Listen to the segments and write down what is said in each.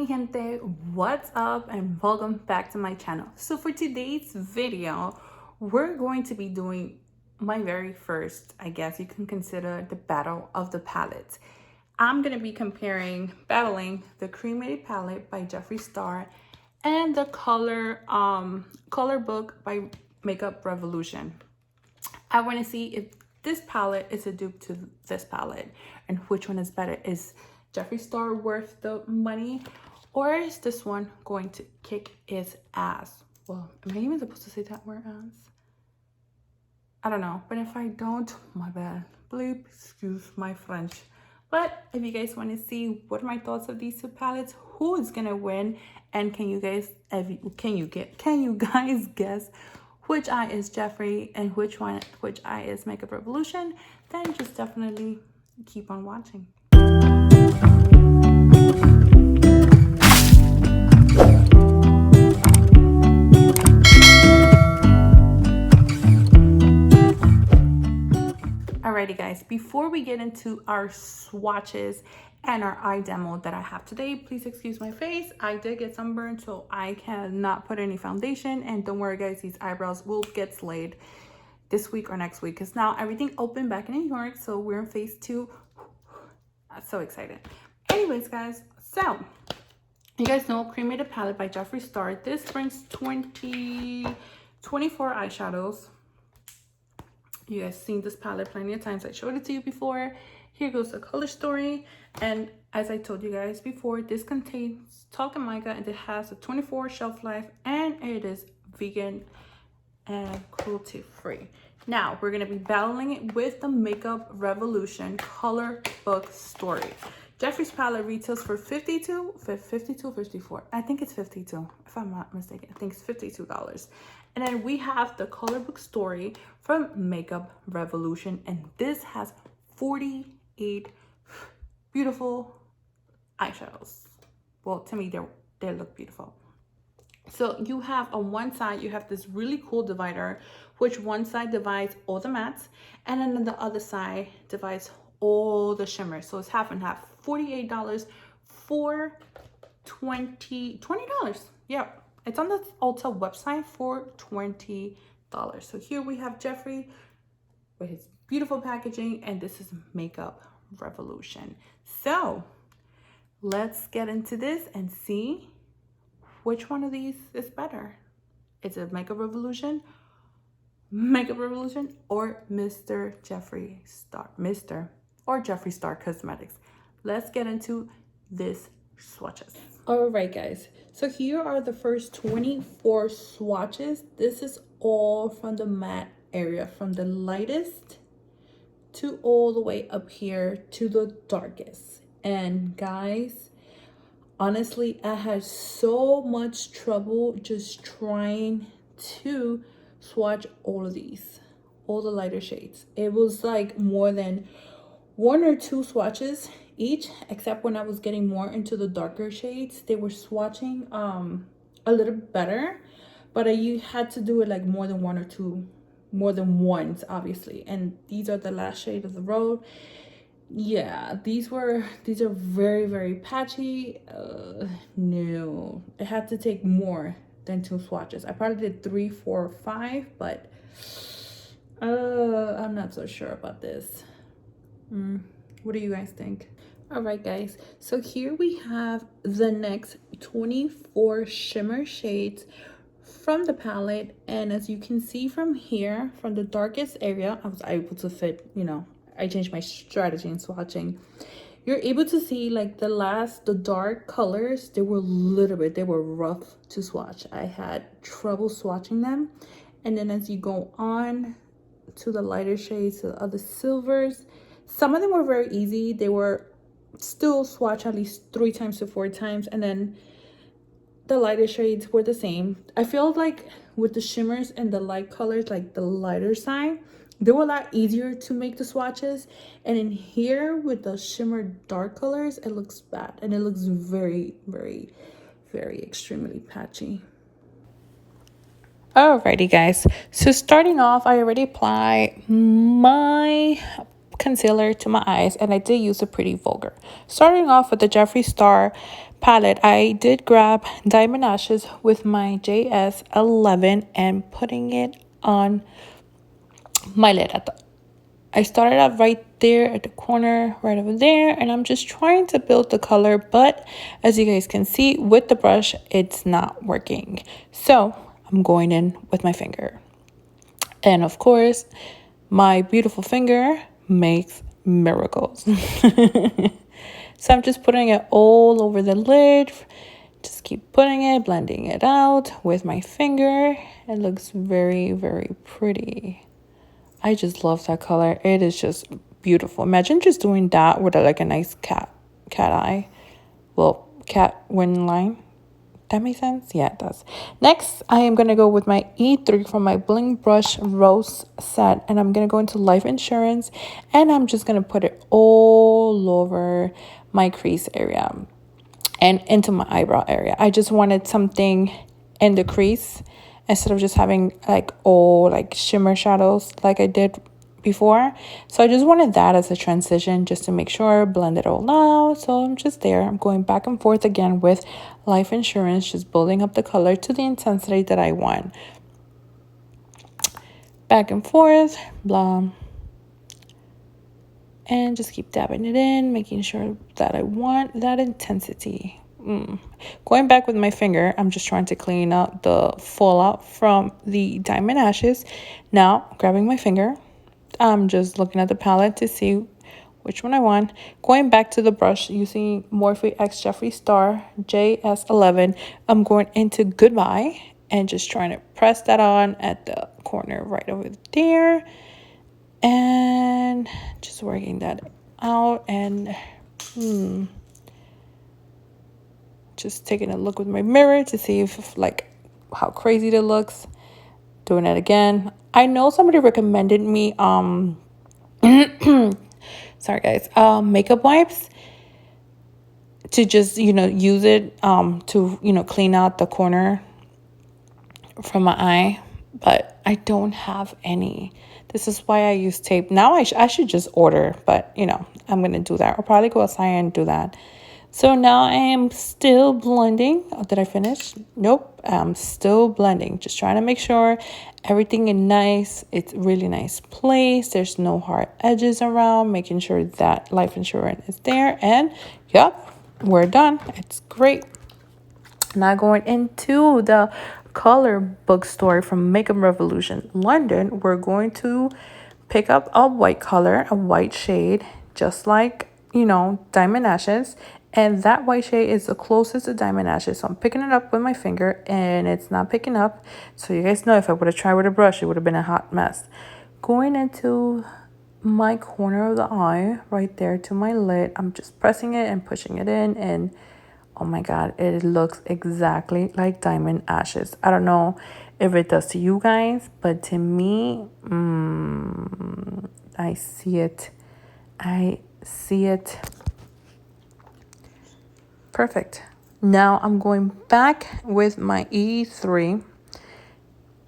mi gente, what's up and welcome back to my channel. So for today's video, we're going to be doing my very first, I guess you can consider, the battle of the palettes. I'm going to be battling the Cremated palette by Jeffree Star and the color book by Makeup Revolution. I want to see if this palette is a dupe to this palette and which one is better. Is Jeffree Star worth the money, or is this one going to kick its ass? Well, am I even supposed to say that word ass? I don't know, but if I don't, my bad. Bleep, excuse my French. But if you guys want to see what are my thoughts of these two palettes, who is gonna win, and can you guys guess which eye is Jeffree and which eye is Makeup Revolution, then just definitely keep on watching. Alrighty guys, before we get into our swatches and our eye demo that I have today, please excuse my face. I did get sunburned, so I cannot put any foundation, and don't worry guys, these eyebrows will get slayed this week or next week because now everything opened back in New York, so we're in phase 2. I'm so excited. Anyways guys, so you guys know Cremated palette by Jeffree Star. This brings 24 eyeshadows. You guys seen this palette plenty of times. I showed it to you before. Here goes the color story. And as I told you guys before, this contains talc and mica, and it has a 24 shelf life, and it is vegan and cruelty free. Now we're gonna be battling it with the Makeup Revolution color book story. Jeffree's palette retails for $52, $54. I think it's $52, if I'm not mistaken. I think it's $52. And then we have the color book story from Makeup Revolution, and this has 48 beautiful eyeshadows. Well, to me, they look beautiful. So you have on one side, you have this really cool divider, which one side divides all the mattes, and then on the other side divides all the shimmers. So it's half and half. $48 for $20. Yeah, it's on the Ulta website for $20. So here we have Jeffree with his beautiful packaging, and this is Makeup Revolution. So let's get into this and see which one of these is better. Is it Makeup Revolution, or Mr. Jeffree Star, or Jeffree Star Cosmetics? Let's get into this swatches. All right guys, so here are the first 24 swatches. This is all from the matte area, from the lightest to all the way up here to the darkest. And guys, honestly, I had so much trouble just trying to swatch all of these, all the lighter shades. It was like more than 1 or 2 swatches each, except when I was getting more into the darker shades, they were swatching a little better, but you had to do it like more than 1 or 2, more than once, obviously. And these are the last shade of the road. Yeah, these are very, very patchy. No, it had to take more than 2 swatches. I probably did 3, 4, 5, but I'm not so sure about this. What do you guys think? All right guys, so here we have the next 24 shimmer shades from the palette, and as you can see from here, from the darkest area, I was able to fit, you know, I changed my strategy in swatching. You're able to see like the dark colors, they were rough to swatch. I had trouble swatching them. And then as you go on to the lighter shades, to the other silvers, some of them were very easy. They were still swatch at least 3 times to 4 times, and then the lighter shades were the same. I feel like with the shimmers and the light colors, like the lighter side, they were a lot easier to make the swatches. And in here with the shimmer dark colors, it looks bad, and it looks very, very, very extremely patchy. Alrighty guys, so starting off, I already applied my concealer to my eyes, and I did use a Pretty Vulgar. Starting off with the Jeffree Star palette, I did grab Diamond Ashes with my JS11 and putting it on my lid. I started out right there at the corner, right over there, and I'm just trying to build the color, but as you guys can see with the brush, it's not working. So I'm going in with my finger. And of course, my beautiful finger makes miracles. So I'm just putting it all over the lid. Just keep putting it, blending it out with my finger. It looks very, very pretty. I just love that color. It is just beautiful. Imagine just doing that with like a nice cat eye. Well, cat wing line. That makes sense? Yeah, it does. Next, I am going to go with my E3 from my Bling Brush Rose set. And I'm going to go into Life Insurance. And I'm just going to put it all over my crease area and into my eyebrow area. I just wanted something in the crease instead of just having like all like shimmer shadows like I did before. So I just wanted that as a transition just to make sure, blend it all out. So I'm just there. I'm going back and forth again with Life Insurance, just building up the color to the intensity that I want. Back and forth, blah. And just keep dabbing it in, making sure that I want that intensity. Going back with my finger, I'm just trying to clean out the fallout from the Diamond Ashes. Now, grabbing my finger, I'm just looking at the palette to see which one I want. Going back to the brush using Morphe X Jeffree Star JS11, I'm going into Goodbye and just trying to press that on at the corner right over there. And just working that out and just taking a look with my mirror to see if like how crazy that looks. Doing it again. I know somebody recommended me sorry guys, makeup wipes to just, use it to, clean out the corner from my eye, but I don't have any. This is why I use tape. Now I should just order, but I'm going to do that. I'll probably go outside and do that. So now I am still blending. Oh, did I finish? Nope. I'm still blending. Just trying to make sure everything is nice. It's really nice place. There's no hard edges around. Making sure that Life Insurance is there. And yep, we're done. It's great. Now going into the color bookstore from Makeup Revolution London, we're going to pick up a white color, a white shade, just like, Diamond Ashes. And that white shade is the closest to Diamond Ashes. So I'm picking it up with my finger and it's not picking up. So you guys know if I would have tried with a brush, it would have been a hot mess. Going into my corner of the eye, right there to my lid, I'm just pressing it and pushing it in, and oh my god, it looks exactly like Diamond Ashes. I don't know if it does to you guys, but to me, I see it. I see it. Perfect. Now I'm going back with my E3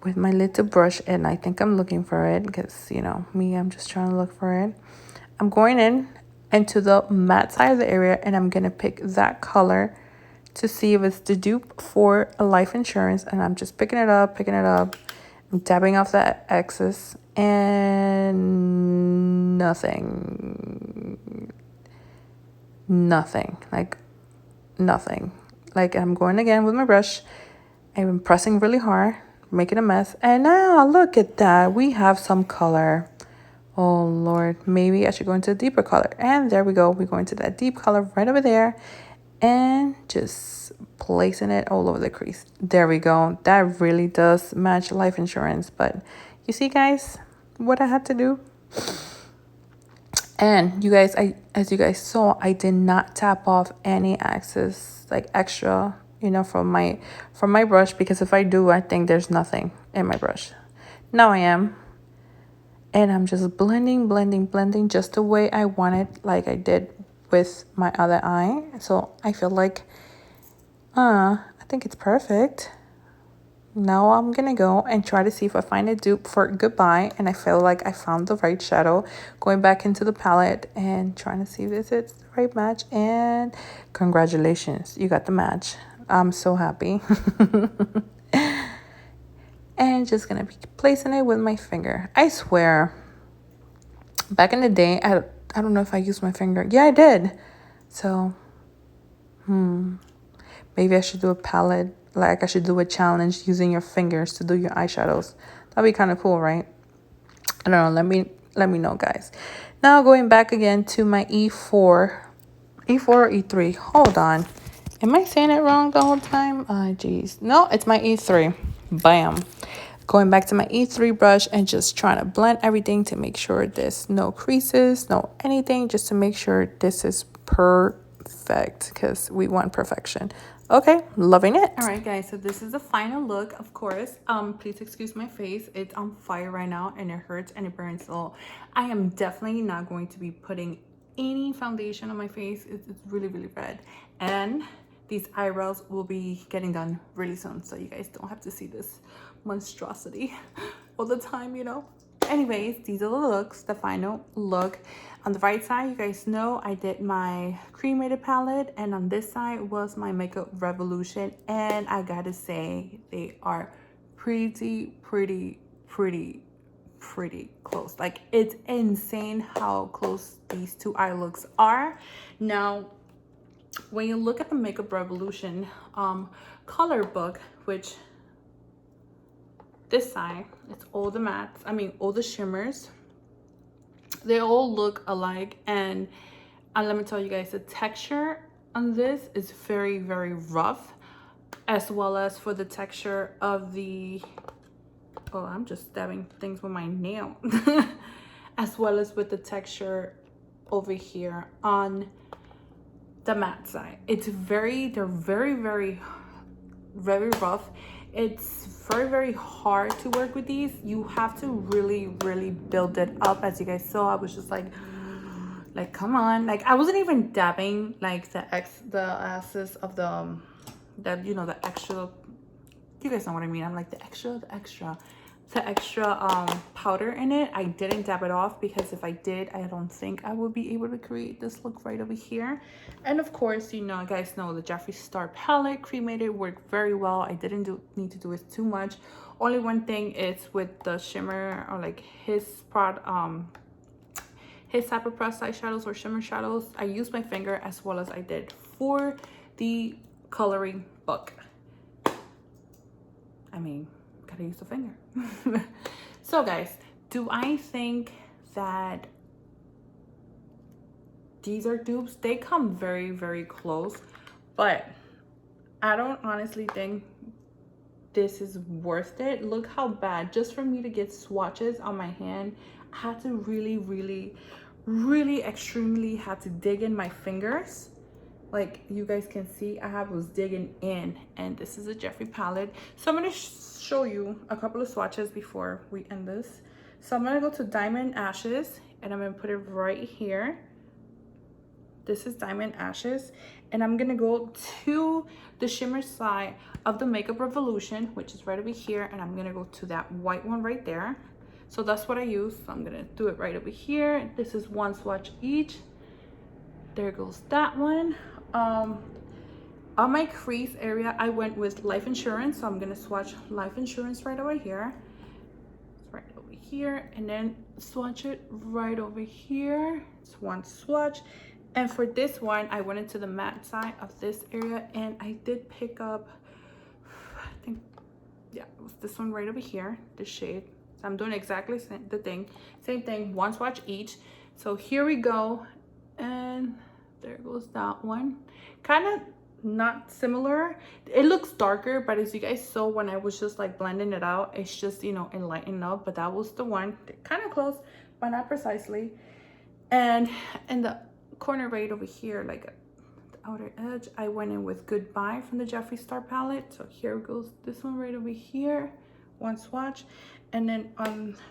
with my little brush, and I think I'm looking for it because, me, I'm just trying to look for it. I'm going in into the matte side of the area, and I'm going to pick that color to see if it's the dupe for a Life Insurance. And I'm just picking it up. I'm dabbing off that excess and nothing. Like nothing. Like I'm going again with my brush. I'm pressing really hard, making a mess. And now look at that. We have some color. Oh Lord, maybe I should go into a deeper color. And there we go. We go into that deep color right over there and just placing it all over the crease. There we go. That really does match Life Insurance. But you see guys, what I had to do. And you guys, as you guys saw, I did not tap off any excess, like extra, from my brush, because if I do, I think there's nothing in my brush. Now I am. And I'm just blending just the way I want it, like I did with my other eye. So I feel like, I think it's perfect. now I'm gonna go and try to see if I find a dupe for Goodbye, and I feel like I found the right shadow. Going back into the palette and trying to see if this is the right match, and congratulations, you got the match. I'm so happy. And just gonna be placing it with my finger. I swear, back in the day, I don't know if I used my finger. Yeah, I did. So maybe I should do a palette, like I should do a challenge using your fingers to do your eyeshadows. That'd be kind of cool, right? I don't know. Let me know, guys. Now going back again to my E4 or E3. Hold on. Am I saying it wrong the whole time? Geez. No, it's my E3. Bam. Going back to my E3 brush and just trying to blend everything to make sure there's no creases, no anything, just to make sure this is perfect, because we want perfection. Okay, loving it. All right, guys, so this is the final look, of course. Please excuse my face. It's on fire right now and it hurts and it burns. So I am definitely not going to be putting any foundation on my face. It's really, really red. And these eyebrows will be getting done really soon, so you guys don't have to see this monstrosity all the time, you know. Anyways, these are the looks, the final look. On the right side, you guys know I did my Cremated palette, and on this side was my Makeup Revolution, and I gotta say they are pretty close. Like, it's insane how close these two eye looks are. Now when you look at the Makeup Revolution color book, which this side, it's all the mattes, I mean all the shimmers, they all look alike. And let me tell you guys, the texture on this is very rough, as well as for the texture of the, oh, I'm just stabbing things with my nail, as well as with the texture over here on the matte side. It's they're very rough. It's very hard to work with these. You have to really build it up. As you guys saw, I was just like come on. Like, I wasn't even dabbing like the asses of the you know, the extra, you guys know what I mean. I'm like the extra powder in it. I didn't dab it off, because if I did, I don't think I would be able to create this look right over here. And of course, you know, you guys know the Jeffree Star palette Cremated worked very well. I didn't need to do it too much. Only one thing is with the shimmer, or like his type of pressed eyeshadows or shimmer shadows, I used my finger, as well as I did for the coloring book. I mean, gotta use the finger. So guys, do I think that these are dupes? They come very close, but I don't honestly think this is worth it. Look how bad, just for me to get swatches on my hand, I had to really extremely had to dig in my fingers. Like you guys can see, I was digging in. And this is a Jeffree palette. So I'm gonna show you a couple of swatches before we end this. So I'm gonna go to Diamond Ashes, and I'm gonna put it right here. This is Diamond Ashes, and I'm gonna go to the shimmer side of the Makeup Revolution, which is right over here, and I'm gonna go to that white one right there. So that's what I use. So I'm gonna do it right over here. This is one swatch each. There goes that one. On my crease area, I went with Life Insurance, so I'm gonna swatch Life Insurance right over here. It's right over here, and then swatch it right over here. It's one swatch. And for this one, I went into the matte side of this area, and I did pick up, I think, yeah, it was this one right over here, this shade. So I'm doing exactly same thing, one swatch each. So here we go, and there goes that one. Kind of not similar. It looks darker, but as you guys saw when I was just like blending it out, it's just, you know, enlightened up. But that was the one, kind of close, but not precisely. And in the corner right over here, like the outer edge, I went in with Goodbye from the Jeffree Star palette. So here goes this one right over here, one swatch. And then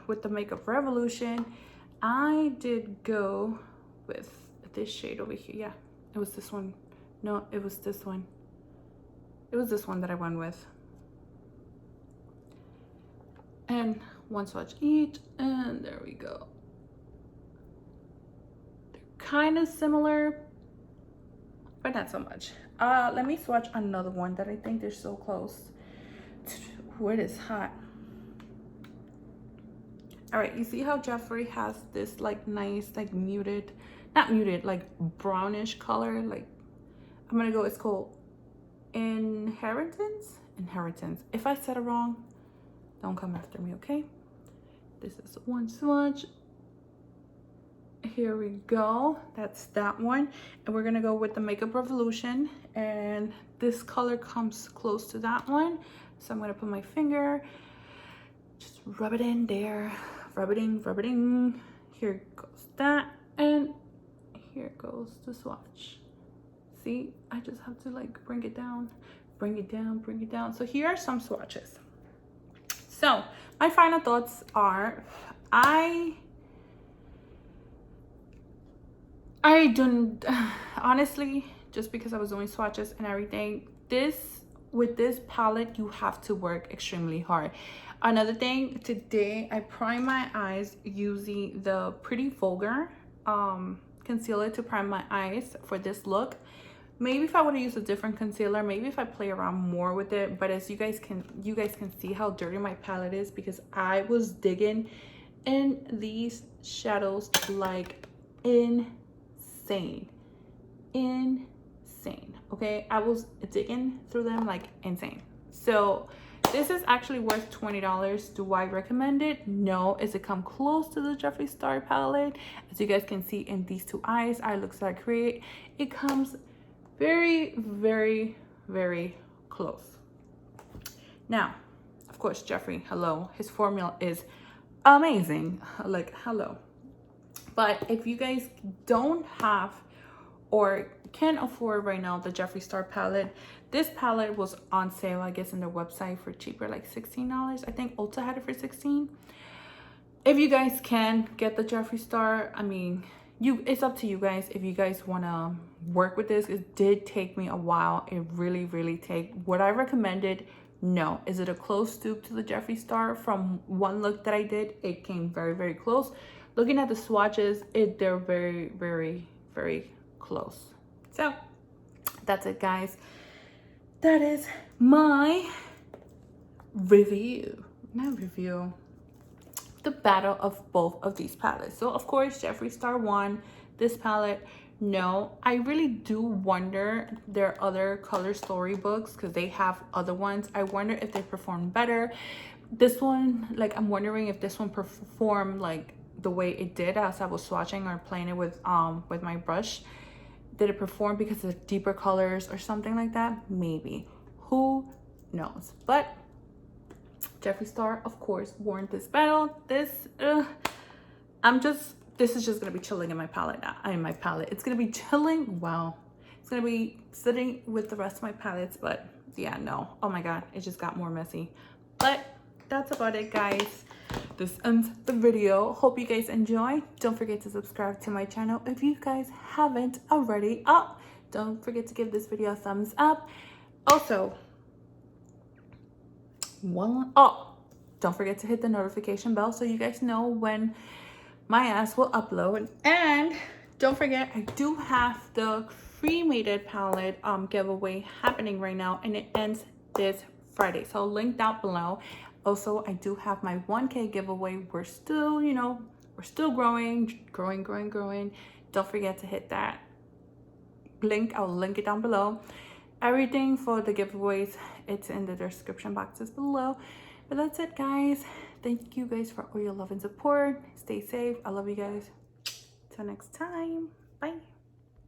with the Makeup Revolution, I did go with this shade over here. Yeah, it was this one. No, it was this one. It was this one that I went with. and one swatch each, and there we go. They're kind of similar, but not so much. Let me swatch another one that I think they're so close. It is hot. All right, you see how Jeffree has this like nice, like muted, not muted, like brownish color. Like I'm gonna go, it's called Inheritance. If I said it wrong, don't come after me, okay? This is one swatch. Here we go, that's that one. And we're gonna go with the Makeup Revolution, and this color comes close to that one. So I'm gonna put my finger, just rub it in there, rub it in. Here goes that, and here goes the swatch. See, I just have to like bring it down. So here are some swatches. So my final thoughts are, I don't, honestly, just because I was doing swatches and everything, with this palette, you have to work extremely hard. Another thing, today I prime my eyes using the Pretty Vulgar concealer to prime my eyes for this look. Maybe if I would have used a different concealer, maybe if I play around more with it, but as you guys can see how dirty my palette is, because I was digging in these shadows like insane. Okay, I was digging through them like insane. So this is actually worth $20. Do I recommend it? No. Is it come close to the Jeffree Star palette? As you guys can see in these two eyes, I look Star Create, it comes very, very, very close. Now, of course, Jeffree, hello, his formula is amazing, like hello. But if you guys don't have or can't afford right now the Jeffree Star palette, this palette was on sale, I guess, in their website for cheaper, like $16. I think Ulta had it for $16. If you guys can get the Jeffree Star, I mean, it's up to you guys if you guys want to work with this. It did take me a while. It really take. Would I recommend it? No. Is it a close dupe to the Jeffree Star? From one look that I did, it came very close. Looking at the swatches, they're very close. So that's it, guys. That is my review. Not review. The battle of both of these palettes. So of course, Jeffree Star won this palette. No, I really do wonder their other color storybooks, because they have other ones. I wonder if they perform better. This one, like, I'm wondering if this one performed like the way it did as I was swatching or playing it with my brush. Did it perform because of deeper colors or something like that? Maybe. Who knows? But Jeffree Star, of course, won this battle. This is just gonna be chilling in my palette now. It's gonna be chilling. Wow. It's gonna be sitting with the rest of my palettes, but yeah, no. Oh my god, it just got more messy. But that's about it, guys. This ends the video. Hope you guys enjoy. Don't forget to subscribe to my channel if you guys haven't already. Don't forget to give this video a thumbs up. Also, don't forget to hit the notification bell so you guys know when my ass will upload. And don't forget, I do have the Cremated palette giveaway happening right now, and it ends this Friday, so link down below. Also, I do have my 1K giveaway. We're still, we're still growing. Don't forget to hit that link. I'll link it down below. Everything for the giveaways, it's in the description boxes below. But that's it, guys. Thank you guys for all your love and support. Stay safe. I love you guys. Till next time. Bye.